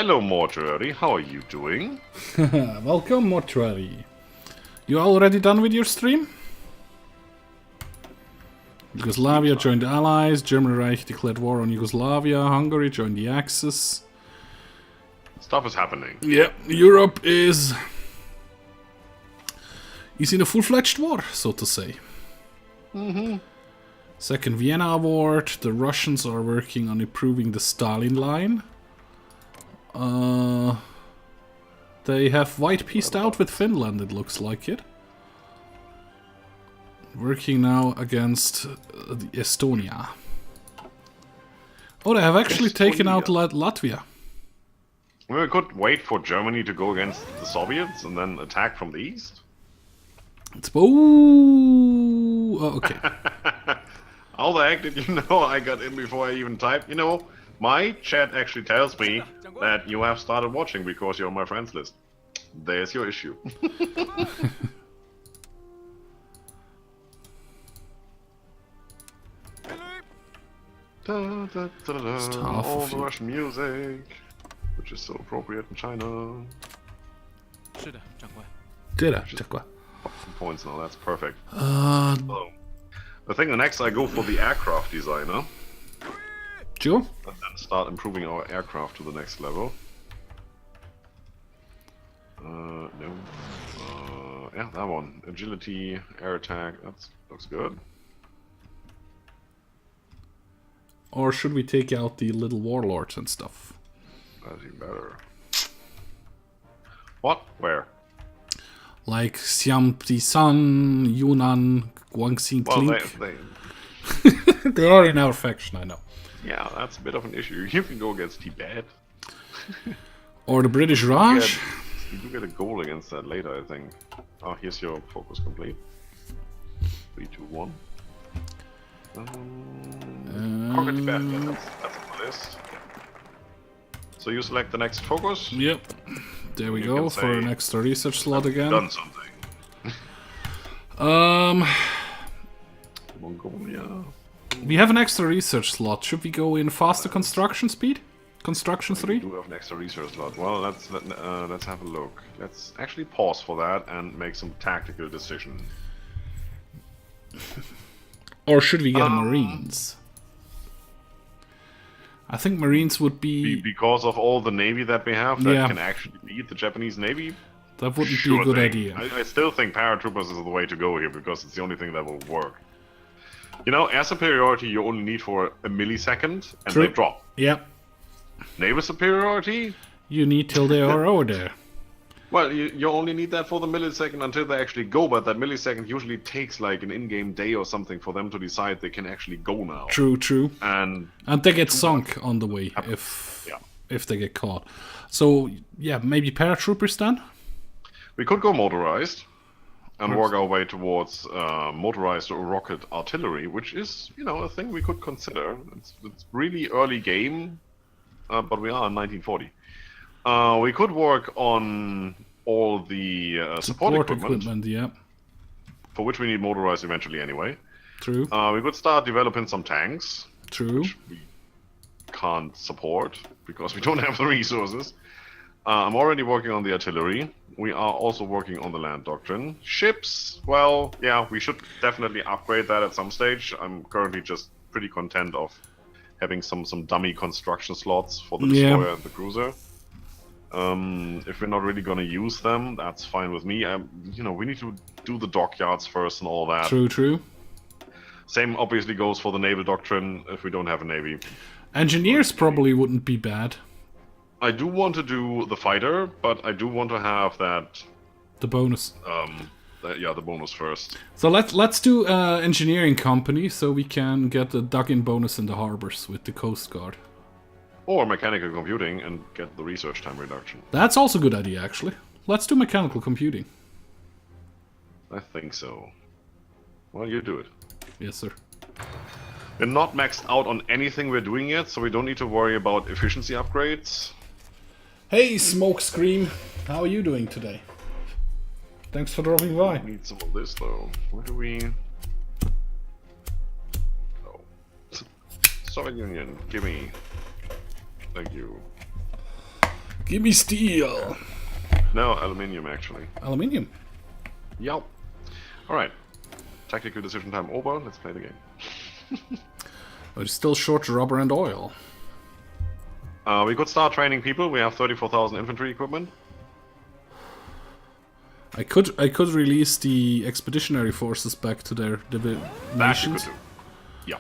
Hello, Mortuary. How are you doing? Welcome, Mortuary. You already done with your stream? Yugoslavia joined the Allies. German Reich declared war on Yugoslavia. Hungary joined the Axis. Stuff is happening. Yeah, Europe is in a full-fledged war, so to say. Second Vienna Award. The Russians are working on improving the Stalin line. They have white pieced out with Finland, it looks like it. Working now against Estonia. Oh, they have actually taken out Latvia. We could wait for Germany to go against the Soviets and then attack from the east. It's oh, okay. How the heck did you know I got in before I even typed? You know, my chat actually tells me that you have started watching because you're on my friends list. There's your issue. Da, da, da, da, da. All the Russian music, which is so appropriate in China. Points now, that's perfect. So, I think the next I go for the aircraft designer. Sure. And then start improving our aircraft to the next level. No. Yeah, that one. Agility, air attack, that looks good. Or should we take out the little warlords and stuff? That's even better. What? Where? Like Siam San, Yunnan, Guangxi, Klink. Well, They are in our faction, I know. yeah, that's a bit of an issue. You can go against Tibet. Or the British Raj. You do get a goal against that later, I think. Oh, here's your focus complete. 3, 2, 1. Conquer Tibet, yeah, that's on the list. So you select the next focus. Yep. There we go for an extra research slot again. Done something. Mongolia. We have an extra research slot. Should we go in faster construction speed? Construction 3? We do have an extra research slot. Well, let's have a look. Let's actually pause for that and make some tactical decision. Or should we get Marines? I think Marines would be... Because of all the navy that we have that can actually beat the Japanese navy? That wouldn't be a good idea. I still think paratroopers is the way to go here because it's the only thing that will work. You know, air superiority you only need for a millisecond and they drop. Yep. Naval superiority? You need till they are over there. Well, you only need that for the millisecond until they actually go, but that millisecond usually takes like an in-game day or something for them to decide they can actually go now. True. And they get sunk on the way if they get caught. So, yeah, maybe paratroopers then? We could go motorized and work our way towards motorized rocket artillery, which is, you know, a thing we could consider. It's really early game, but we are in 1940. We could work on all the support equipment, yeah. For which we need motorized eventually anyway. True. We could start developing some tanks. True. Which we can't support because we don't have the resources. I'm already working on the artillery. We are also working on the land doctrine. Ships, well, yeah, we should definitely upgrade that at some stage. I'm currently just pretty content of having some dummy construction slots for the destroyer and the cruiser. If we're not really gonna use them, that's fine with me. You know, we need to do the dockyards first and all that. True. Same obviously goes for the naval doctrine if we don't have a navy. Engineers probably wouldn't be bad. I do want to do the fighter, but I do want to have that... The bonus. The bonus first. So let's do engineering company so we can get the dug-in bonus in the harbors with the Coast Guard. Or mechanical computing and get the research time reduction. That's also a good idea, actually. Let's do mechanical computing. I think so. Well, you do it. Yes, sir. We're not maxed out on anything we're doing yet, so we don't need to worry about efficiency upgrades. Hey, Smokescream. How are you doing today? Thanks for dropping by. I need some of this, though. Where do we... Oh. Soviet Union, gimme. Thank you. Give me steel. No, aluminium actually. Aluminium. Yep. Alright. Tactical decision time over. Let's play the game. We're still short rubber and oil. We could start training people. We have 34,000 infantry equipment. I could release the expeditionary forces back to their nations. Yeah,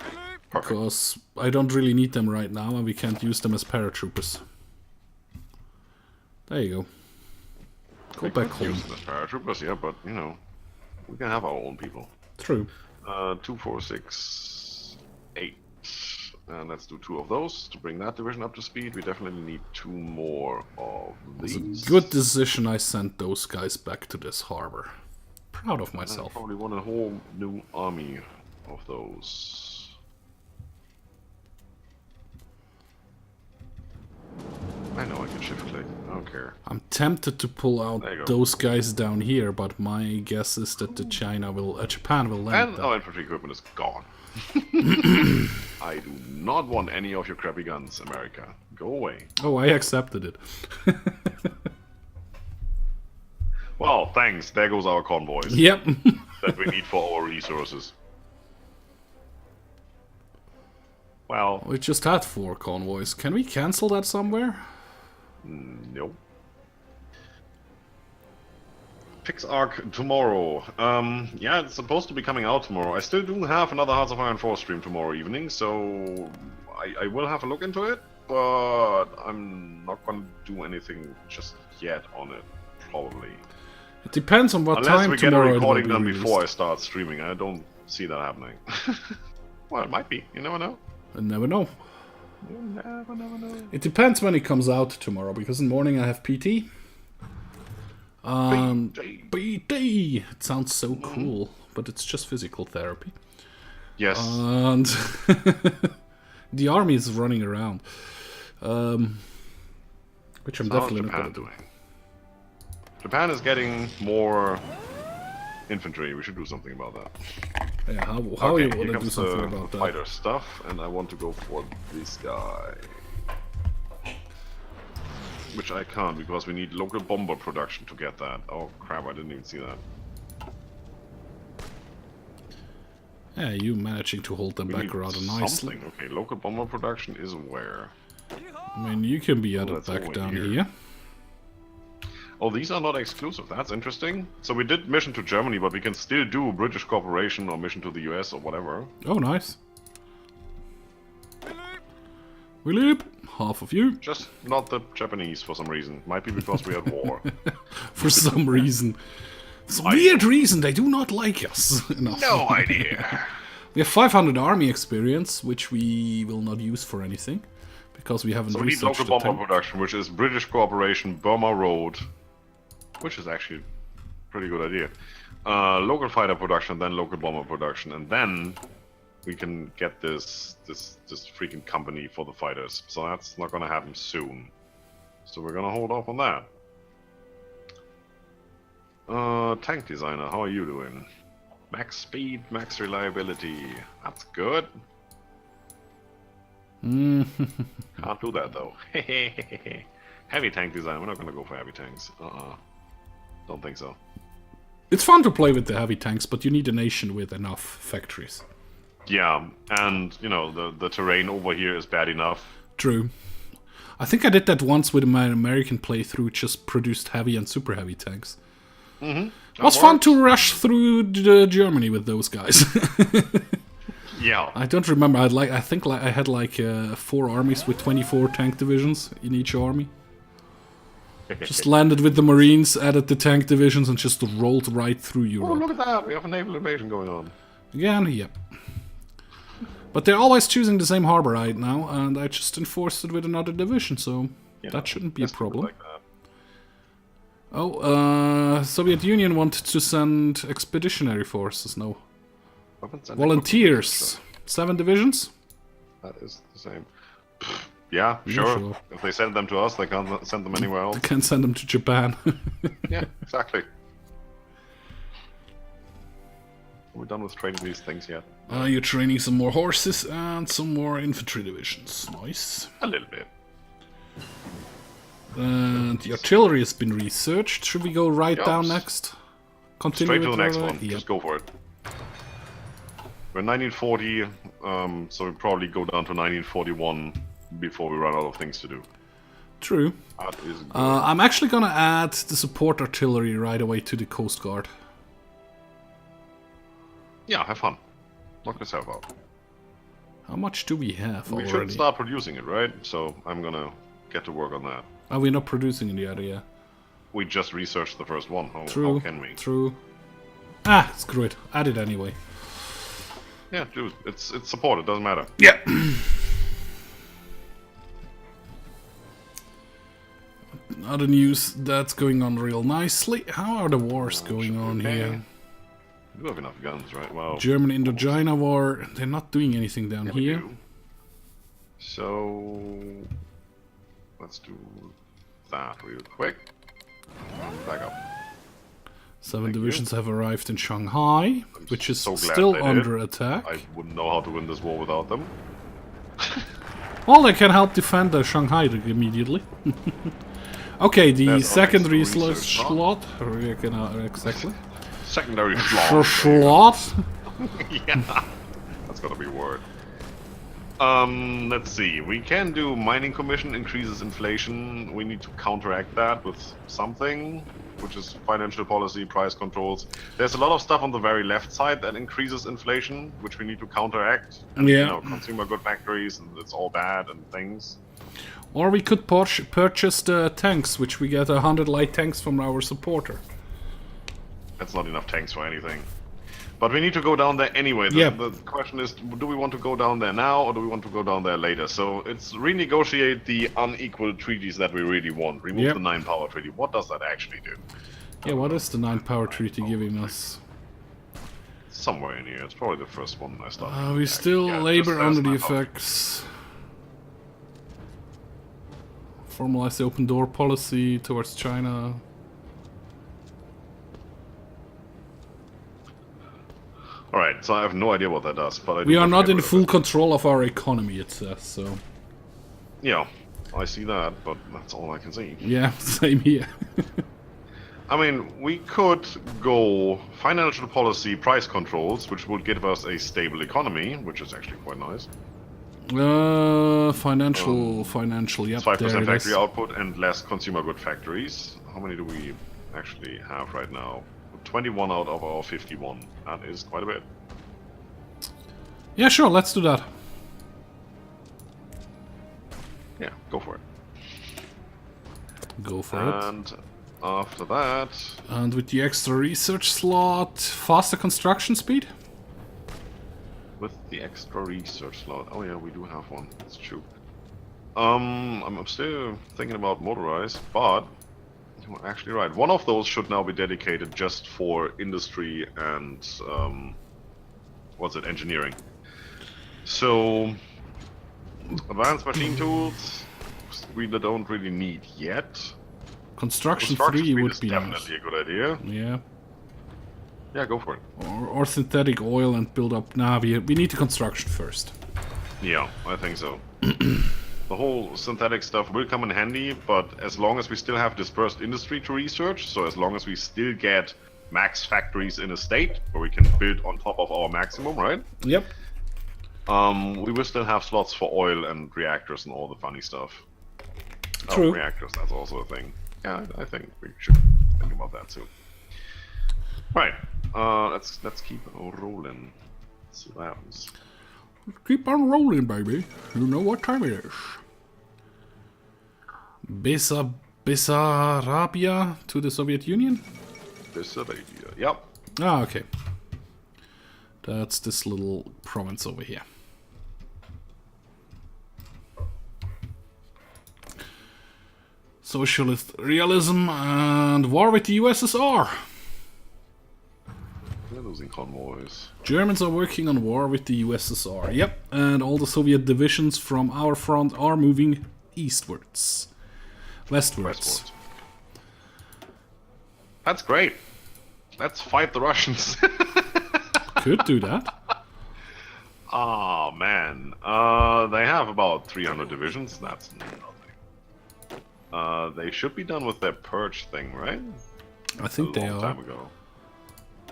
perfect. Because I don't really need them right now, and we can't use them as paratroopers. There you go. Go back home. Use them as paratroopers, yeah, but you know, we can have our own people. True. 2, 4, 6, 8. And let's do 2 of those to bring that division up to speed. We definitely need 2 more of these. It's a good decision I sent those guys back to this harbor. Proud of myself. I probably want a whole new army of those. I know I can shift click. I don't care. I'm tempted to pull out those guys down here, but my guess is that Japan will land. And our infantry equipment is gone. I do not want any of your crappy guns, America. Go away. Oh, I accepted it. Well, thanks. There goes our convoys. Yep. That we need for our resources. Well, we just had 4 convoys. Can we cancel that somewhere? Nope. Fix Arc tomorrow. Yeah, it's supposed to be coming out tomorrow. I still do have another Hearts of Iron 4 stream tomorrow evening, so I will have a look into it, but I'm not going to do anything just yet on it, probably. It depends on what time tomorrow. Unless we get a recording done before I start streaming. I don't see that happening. Well, it might be. You never know. I never know. You never know. It depends when it comes out tomorrow, because in the morning I have PT. PT! It sounds so cool, but it's just physical therapy. Yes. And the army is running around. Which I'm definitely not going to do. Japan is getting more infantry. We should do something about that. Yeah, how you want to do something about that? Fighter stuff, and I want to go for this guy. Which I can't, because we need local bomber production to get that. Oh crap, I didn't even see that. Yeah, you managing to hold them back rather nicely. Okay, local bomber production is where? I mean, you can be added back down here. Oh, these are not exclusive. That's interesting. So we did mission to Germany, but we can still do British cooperation or mission to the US or whatever. Oh, nice. Philip, half of you. Just not the Japanese for some reason. Might be because we had war. For some reason. It's a weird reason they do not like us. No idea. We have 500 army experience, which we will not use for anything. Because we haven't researched. So we need local bomber production, which is British cooperation, Burma Road. Which is actually a pretty good idea. Local fighter production, then local bomber production, and then we can get this freaking company for the fighters. So that's not gonna happen soon. So we're gonna hold off on that. Tank designer, how are you doing? Max speed, max reliability. That's good. Can't do that though. Heavy tank design. We're not gonna go for heavy tanks. Don't think so. It's fun to play with the heavy tanks, but you need a nation with enough factories. Yeah, and you know the terrain over here is bad enough. True. I think I did that once with my American playthrough. Just produced heavy and super heavy tanks. It was fun to rush through Germany with those guys. Yeah. I don't remember. I think I had 4 armies with 24 tank divisions in each army. Just landed with the Marines, added the tank divisions, and just rolled right through Europe. Oh, look at that! We have a naval invasion going on. Again, yep. But they're always choosing the same harbor right now, and I just enforced it with another division, so that shouldn't be a problem. Like that. Oh, Soviet Union wanted to send expeditionary forces. No. Volunteers. 7 divisions? That is the same. Yeah, sure. If they send them to us, they can't send them anywhere else. They can't send them to Japan. Yeah, exactly. We're done with training these things yet. You're training some more horses and some more infantry divisions. Nice. A little bit. And the artillery has been researched. Should we go right down next? Continue Straight to with the next our- one. Yep. Just go for it. We're 1940, so we probably go down to 1941 before we run out of things to do. True. That is good. I'm actually gonna add the support artillery right away to the Coast Guard. Yeah, have fun. Knock yourself out. How much do we have We should already? start producing it, right? So I'm gonna get to work on that. Are we not producing it yet? Yeah. We just researched the first one. How True. can we? True. Ah, screw it. Add it anyway. Yeah, dude, it's support. It doesn't matter. Yeah. Other news that's going on real nicely. How are the wars going on here? You have enough guns, right? Well, German Indochina War. They're not doing anything down yeah, we here. do. So let's do that real quick. Back up. 7 divisions have arrived in Shanghai, which is so glad still they did. under attack. I wouldn't know how to win this war without them. Well, they can help defend Shanghai immediately. Okay, the That's secondary our next research slot. Exactly. Secondary Slot. Yeah, that's gotta be a word. Let's see. We can do mining commission increases inflation. We need to counteract that with something, which is financial policy, price controls. There's a lot of stuff on the very left side that increases inflation, which we need to counteract. And, Yeah. You know, consumer good factories, and it's all bad and things. Or we could purchase the tanks, which we get 100 light tanks from our supporter. That's not enough tanks for anything. But we need to go down there anyway. The question is, do we want to go down there now, or do we want to go down there later? So it's renegotiate the unequal treaties that we really want. Remove the 9-power treaty. What does that actually do? Yeah, what is the 9-power treaty giving us? Somewhere in here. It's probably the first one I started. We still Yeah, labor just under the 9-power. effects. Formalize the open door policy towards China. Alright, so I have no idea what that does, but I We do are have to not get in rid of full it. control of our economy, it says, so... Yeah, I see that, but that's all I can see. Yeah, same here. I mean, we could go financial policy price controls, which would give us a stable economy, which is actually quite nice. Financial, yep, 5% there it factory is. output and less consumer good factories. How many do we actually have right now? 21 out of our 51. That is quite a bit. Yeah, sure, let's do that. Yeah, go for it. Go for it. And after that, And with the extra research slot, faster construction speed? with the extra research slot. Oh yeah, we do have one. That's true. I'm still thinking about motorized, but you're actually right. One of those should now be dedicated just for industry and what's it, engineering. So advanced machine tools we don't really need yet. Construction 3 speed would is be nice. definitely a good idea. Yeah. Yeah, go for it. Or synthetic oil and build up... Nah, we need the construction first. Yeah, I think so. The whole synthetic stuff will come in handy, but as long as we still have dispersed industry to research, so as long as we still get max factories in a state where we can build on top of our maximum, right? Yep. We will still have slots for oil and reactors and all the funny stuff. True. Oh, reactors, that's also a thing. Yeah, I think we should think about that too. Right, let's keep rolling. Let's see what happens. Keep on rolling, baby. You know what time it is. Bessarabia to the Soviet Union? This is a idea. Yep. Ah, okay. That's this little province over here. Socialist realism and war with the USSR. We're losing convoys. Germans are working on war with the USSR. Yep, and all the Soviet divisions from our front are moving eastwards. Westwards. That's great. Let's fight the Russians. Could do that. Oh man. They have about 300 divisions. That's nothing. They should be done with their purge thing, right? I think they A long are. time ago.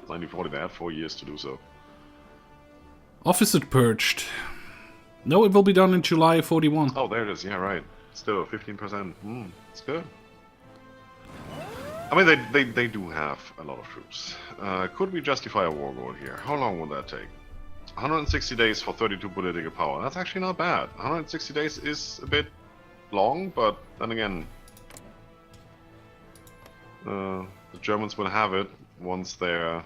1940, they had 4 years to do so. Officer purged. No, it will be done in July 41. Oh, there it is. Yeah, right. Still 15%. It's good. I mean, they do have a lot of troops. Could we justify a war goal here? How long would that take? 160 days for 32 political power. That's actually not bad. 160 days is a bit long, but then again, the Germans will have it once their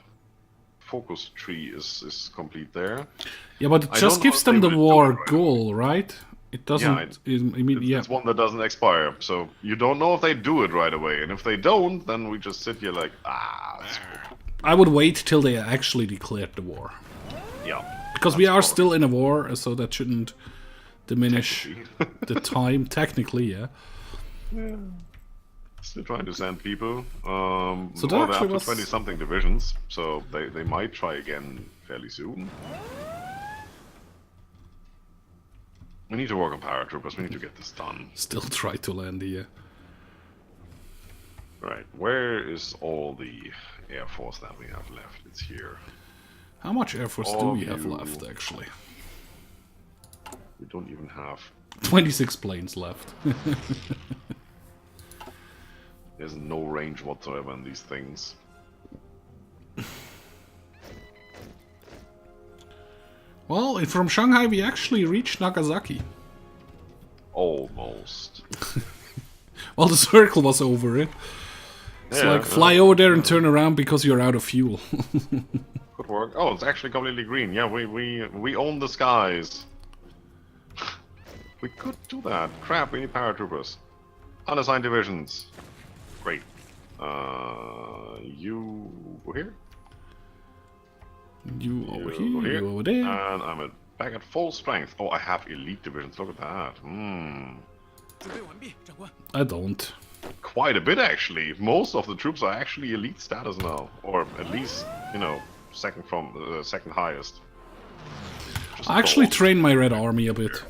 focus tree is complete there. Yeah, but it just gives them the war goal, right? It doesn't. It's one that doesn't expire, so you don't know if they do it right away, and if they don't, then we just sit here like, I would wait till they actually declared the war. Yeah. Because we are still in a war, so that shouldn't diminish the time. Technically, yeah. Still trying to send people. So they're actually up to 20-something divisions, so they might try again fairly soon. We need to work on paratroopers. We need to get this done. Still try to land here. Right. Where is all the Air Force that we have left? It's here. How much Air Force do we have left, actually? We don't even have... 26 planes left. There's no range whatsoever in these things. Well, from Shanghai we actually reached Nagasaki. Almost. Well, the circle was over it. It's like fly over there and turn around because you're out of fuel. Could work. Oh, it's actually completely green. Yeah, we own the skies. We could do that. Crap, we need paratroopers. Unassigned divisions. Great. You go here. You over here, you over there. And I'm back at full strength. Oh, I have elite divisions. Look at that. I don't. Quite a bit, actually. Most of the troops are actually elite status now. Or at least, you know, second highest. I actually trained my Red Army a bit.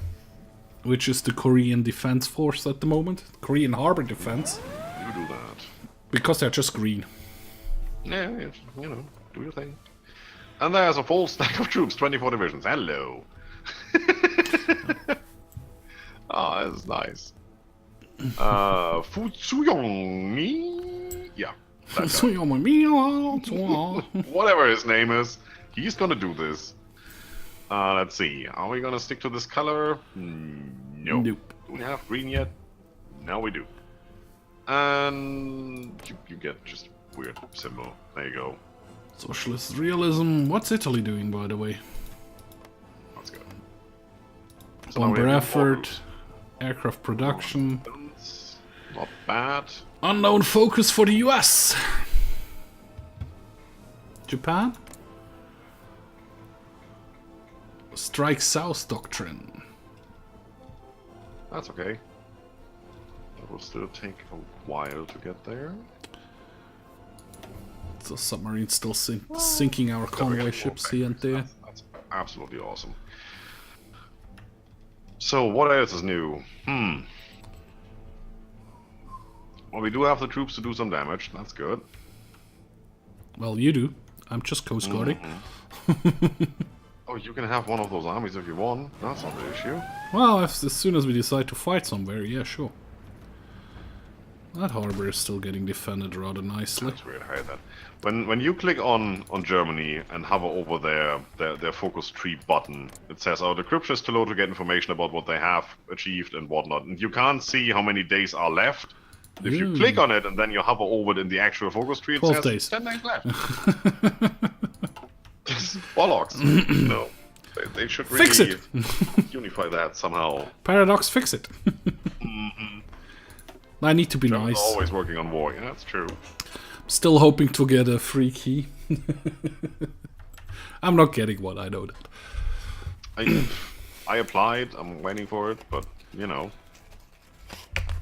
Which is the Korean Defense Force at the moment. Korean Harbor Defense. You do that. Because they're just green. Yeah, you know, do your thing. And there's a full stack of troops, 24 divisions. Hello. Oh, that's nice. Futsuyongmi? Yeah. Whatever his name is, he's gonna do this. Let's see. Are we gonna stick to this color? No. Nope. Do we have green yet? No, we do. And you get just weird symbol. There you go. Socialist realism. What's Italy doing, by the way? That's good. So Bomber effort, aircraft production. Not bad. Unknown focus for the US. Japan. Strike South doctrine. That's okay. It will still take a while to get there. So submarines still sinking our convoy ships here and there. That's absolutely awesome. So what else is new? Well, we do have the troops to do some damage. That's good. Well, you do. I'm just coast guarding. Oh, you can have one of those armies if you want. That's not the issue. Well, as soon as we decide to fight somewhere, yeah, sure. That harbor is still getting defended rather nicely. That's weird. I hate that. When you click on Germany and hover over their focus tree button, it says, "Oh, the decryption is too low to get information about what they have achieved and whatnot." And you can't see how many days are left. If you click on it and then you hover over it in the actual focus tree, it 12 says days. 10 days left. Bollocks. No, they should really Fix it. unify that somehow. Paradox, fix it. I need to be Germans nice. are always working on war. Yeah, that's true. Still hoping to get a free key. I'm not getting one, I know that. I applied, I'm waiting for it, but, you know,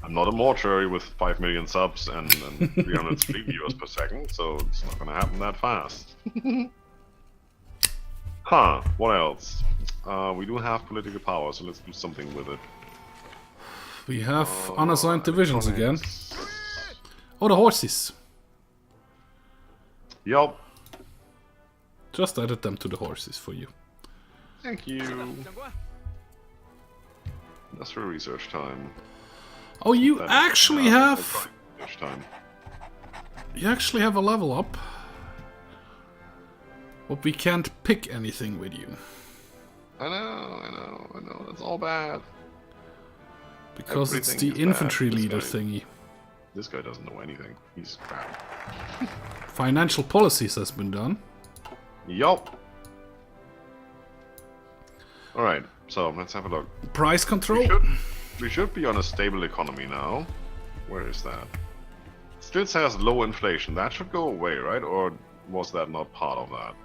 I'm not a mortuary with 5 million subs and 300 stream viewers per second, so it's not gonna happen that fast. What else? We do have political power, so let's do something with it. We have unassigned divisions again. Oh, the horses. Yup. Just added them to the horses for you. Thank you. That's for research time. Oh, you That is actually not have... research time. You actually have a level up. But we can't pick anything with you. I know. That's all bad. Because it's Everything the is infantry bad. This leader guy- thingy. This guy doesn't know anything. He's crap. Financial policies has been done. Yup. Alright, so let's have a look. Price control. We should be on a stable economy now. Where is that? Still says low inflation. That should go away, right? Or was that not part of that?